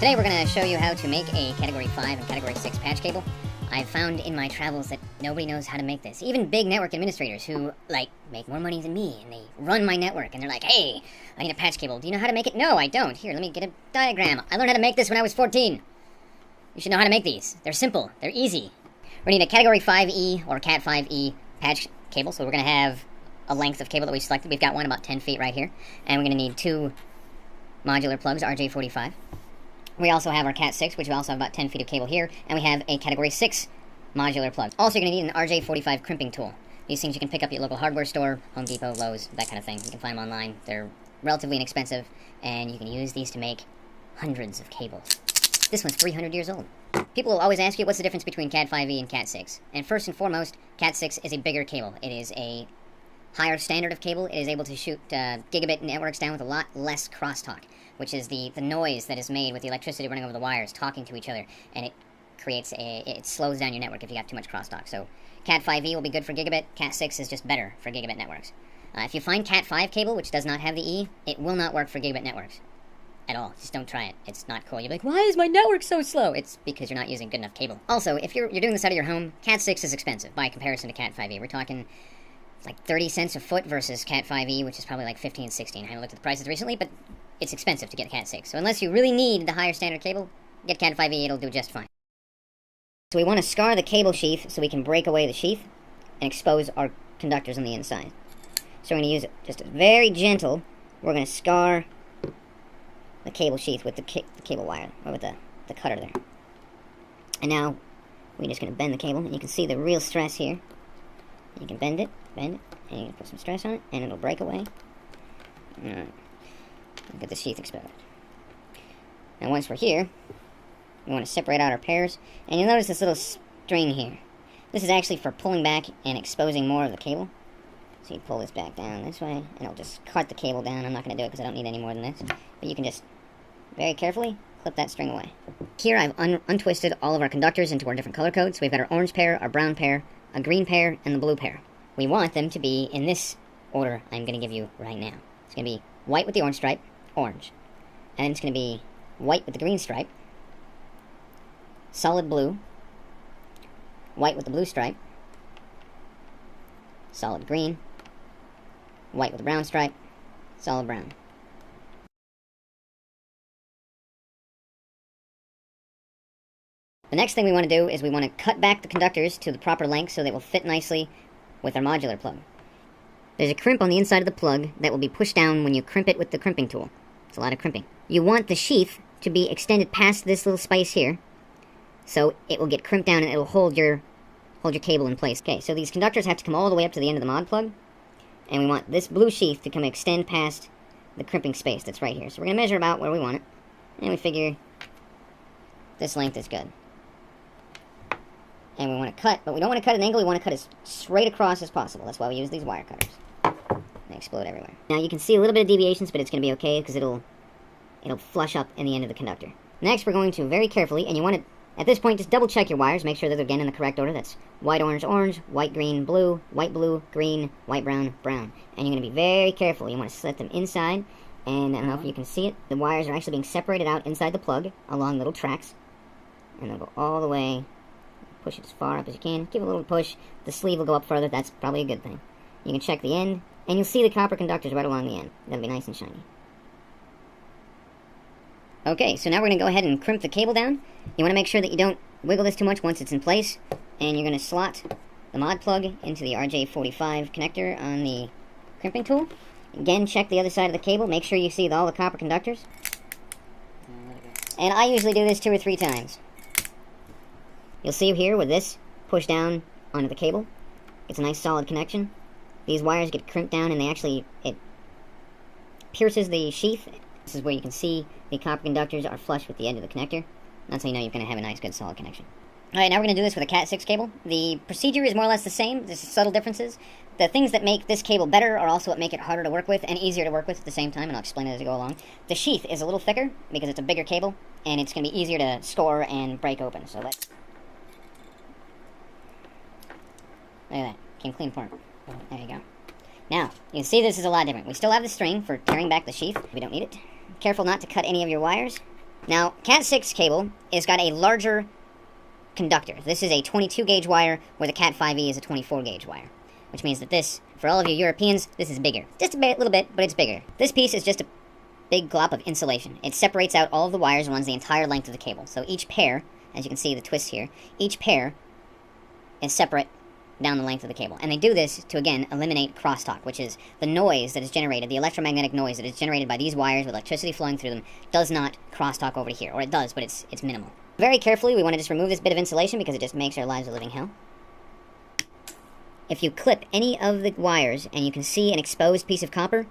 Today we're going to show you how to make a Category 5 and Category 6 patch cable. I've found in my travels that nobody knows how to make this. Even big network administrators who, make more money than me, and they run my network, and they're like, hey, I need a patch cable. Do you know how to make it? No, I don't. Here, let me get a diagram. I learned how to make this when I was 14. You should know how to make these. They're simple. They're easy. We're going to need a Category 5E or Cat 5E patch cable, so we're going to have a length of cable that we selected. We've got one about 10 feet right here. And we're going to need two modular plugs, RJ45. We also have our Cat 6, which we also have about 10 feet of cable here, and we have a Category 6 modular plug. Also, you're going to need an RJ45 crimping tool. These things you can pick up at your local hardware store, Home Depot, Lowe's, that kind of thing. You can find them online. They're relatively inexpensive, and you can use these to make hundreds of cables. This one's 300 years old. People will always ask you what's the difference between Cat 5e and Cat 6. And first and foremost, Cat 6 is a bigger cable. It is a higher standard of cable. It is able to shoot gigabit networks down with a lot less crosstalk, which is the noise that is made with the electricity running over the wires talking to each other, and it slows down your network if you got too much crosstalk. So Cat 5e will be good for gigabit. Cat 6 is just better for gigabit networks. If you find Cat 5 cable, which does not have the E, it will not work for gigabit networks at all. Just don't try it. It's not cool. You'll be like, why is my network so slow? It's because you're not using good enough cable. Also, if you're doing this out of your home, Cat 6 is expensive by comparison to Cat 5e. We're talking like 30 cents a foot versus Cat 5e, which is probably like 15, 16. I haven't looked at the prices recently, but it's expensive to get Cat 6. So unless you really need the higher standard cable, get Cat 5e, it'll do just fine. So we want to scar the cable sheath so we can break away the sheath and expose our conductors on the inside. So we're going to use it just very gentle. We're going to scar the cable sheath with the cable wire, or with the cutter there. And now we're just going to bend the cable, and you can see the real stress here. You can bend it, and you can put some stress on it, and it'll break away. Alright. Get the sheath exposed. Now once we're here, we want to separate out our pairs, and you'll notice this little string here. This is actually for pulling back and exposing more of the cable. So you pull this back down this way, and it'll just cut the cable down. I'm not going to do it because I don't need any more than this. But you can just very carefully clip that string away. Here I've untwisted all of our conductors into our different color codes. So we've got our orange pair, our brown pair, a green pair, and the blue pair. We want them to be in this order I'm going to give you right now. It's going to be white with the orange stripe, orange. And then it's going to be white with the green stripe, solid blue, white with the blue stripe, solid green, white with the brown stripe, solid brown. The next thing we want to do is we want to cut back the conductors to the proper length so they will fit nicely with our modular plug. There's a crimp on the inside of the plug that will be pushed down when you crimp it with the crimping tool. It's a lot of crimping. You want the sheath to be extended past this little space here, so it will get crimped down and it will hold your cable in place. Okay, so these conductors have to come all the way up to the end of the mod plug, and we want this blue sheath to extend past the crimping space that's right here. So we're going to measure about where we want it, and we figure this length is good. And we want to cut, but we don't want to cut at an angle, we want to cut as straight across as possible. That's why we use these wire cutters. They explode everywhere. Now you can see a little bit of deviations, but it's going to be okay because it'll flush up in the end of the conductor. Next, we're going to very carefully, and you want to, at this point, just double check your wires, make sure that they're again in the correct order. That's white, orange, orange, white, green, blue, green, white, brown, brown. And you're going to be very careful. You want to set them inside, and I don't know if you can see it, the wires are actually being separated out inside the plug along little tracks, and they'll go all the way. Push it as far up as you can. Give it a little push. The sleeve will go up further. That's probably a good thing. You can check the end, and you'll see the copper conductors right along the end. That'll be nice and shiny. Okay, so now we're going to go ahead and crimp the cable down. You want to make sure that you don't wiggle this too much once it's in place. And you're going to slot the mod plug into the RJ45 connector on the crimping tool. Again, check the other side of the cable. Make sure you see all the copper conductors. And I usually do this 2 or 3 times. You'll see here with this push down onto the cable. It's a nice solid connection. These wires get crimped down and it pierces the sheath. This is where you can see the copper conductors are flush with the end of the connector. That's how you know you're going to have a nice, good, solid connection. Alright, now we're going to do this with a Cat 6 cable. The procedure is more or less the same. There's subtle differences. The things that make this cable better are also what make it harder to work with and easier to work with at the same time, and I'll explain it as we go along. The sheath is a little thicker because it's a bigger cable, and it's going to be easier to score and break open. So let's... Look at that. Came clean apart. There you go. Now, you can see this is a lot different. We still have the string for carrying back the sheath. We don't need it. Careful not to cut any of your wires. Now, Cat6 cable has got a larger conductor. This is a 22 gauge wire, where the Cat5e is a 24 gauge wire. Which means that this, for all of you Europeans, this is bigger. Just a little bit, but it's bigger. This piece is just a big glop of insulation. It separates out all of the wires and runs the entire length of the cable. So each pair, as you can see the twist here, each pair is separate down the length of the cable. And they do this to, again, eliminate crosstalk, which is the noise that is generated, the electromagnetic noise that is generated by these wires with electricity flowing through them does not crosstalk over to here. Or it does, but it's minimal. Very carefully, we want to just remove this bit of insulation because it just makes our lives a living hell. If you clip any of the wires and you can see an exposed piece of copper,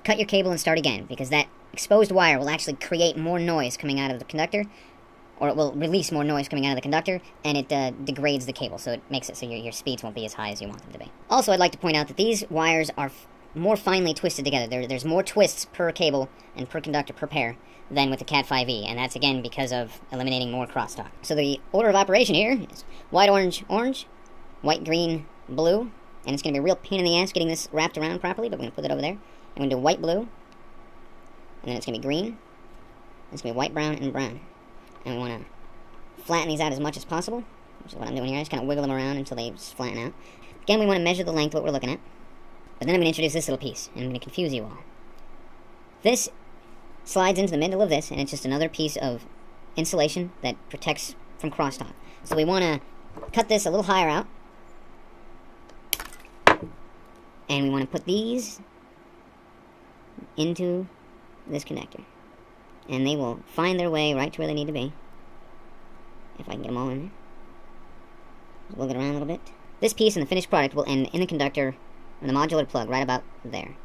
cut your cable and start again, because that exposed wire will actually create more noise coming out of the conductor, or it will release more noise coming out of the conductor, and it degrades the cable, so it makes it so your speeds won't be as high as you want them to be. Also, I'd like to point out that these wires are more finely twisted together. There's more twists per cable and per conductor per pair than with the Cat5e, and that's, again, because of eliminating more crosstalk. So the order of operation here is white, orange, orange, white, green, blue, and it's going to be a real pain in the ass getting this wrapped around properly, but we're going to put it over there. I'm going to do white, blue, and then it's going to be green, it's going to be white, brown, and brown. And we want to flatten these out as much as possible, which is what I'm doing here. I just kind of wiggle them around until they just flatten out. Again, we want to measure the length of what we're looking at. But then I'm going to introduce this little piece, and I'm going to confuse you all. This slides into the middle of this, and it's just another piece of insulation that protects from crosstalk. So we want to cut this a little higher out, and we want to put these into this connector. And they will find their way right to where they need to be. If I can get them all in there. Just wiggle it around a little bit. This piece and the finished product will end in the conductor, or the modular plug, right about there.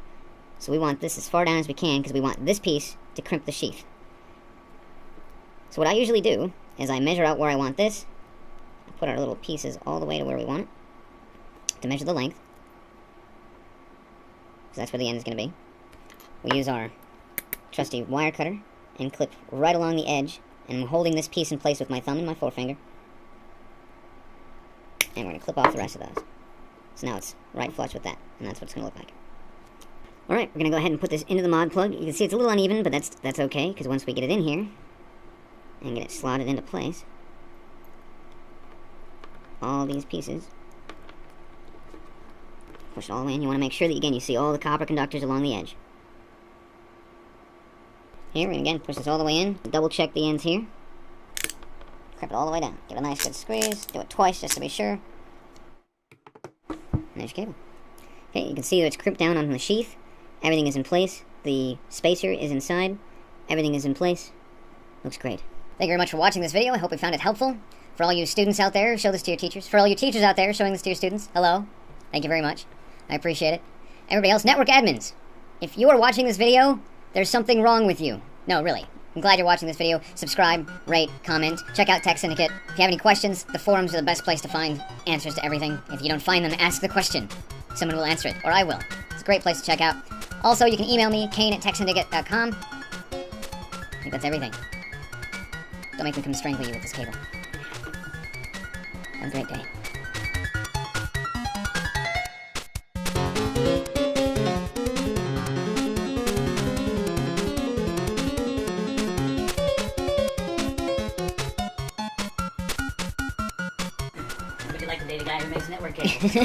So we want this as far down as we can, because we want this piece to crimp the sheath. So what I usually do is I measure out where I want this. I put our little pieces all the way to where we want it, to measure the length. Because that's where the end is going to be. We use our trusty wire cutter and clip right along the edge, and I'm holding this piece in place with my thumb and my forefinger. And we're going to clip off the rest of those. So now it's right flush with that, and that's what it's going to look like. Alright, we're going to go ahead and put this into the mod plug. You can see it's a little uneven, but that's okay, because once we get it in here and get it slotted into place, all these pieces, push it all the way in. You want to make sure that, again, you see all the copper conductors along the edge. Here, we're going to, again, push this all the way in, double check the ends here, crimp it all the way down, give it a nice good squeeze, do it twice just to be sure, and there's your cable. Okay, you can see that it's crimped down on the sheath, everything is in place, the spacer is inside, everything is in place, looks great. Thank you very much for watching this video. I hope you found it helpful. For all you students out there, show this to your teachers. For all you teachers out there showing this to your students, hello, thank you very much, I appreciate it. Everybody else, network admins, if you are watching this video, there's something wrong with you. No, really. I'm glad you're watching this video. Subscribe, rate, comment, check out Tech Syndicate. If you have any questions, the forums are the best place to find answers to everything. If you don't find them, ask the question. Someone will answer it, or I will. It's a great place to check out. Also, you can email me, kane@techsyndicate.com. I think that's everything. Don't make me come strangle you with this cable. Have a great day. Would you like to date a guy who makes network cables?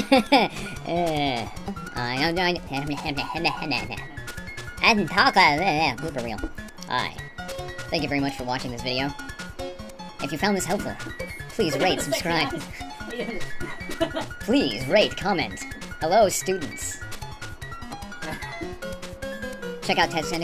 I didn't talk blooper reel. Hi. Thank you very much for watching this video. If you found this helpful, please rate, subscribe. Please rate, comment. Hello, students. Check out Ted Syndicate.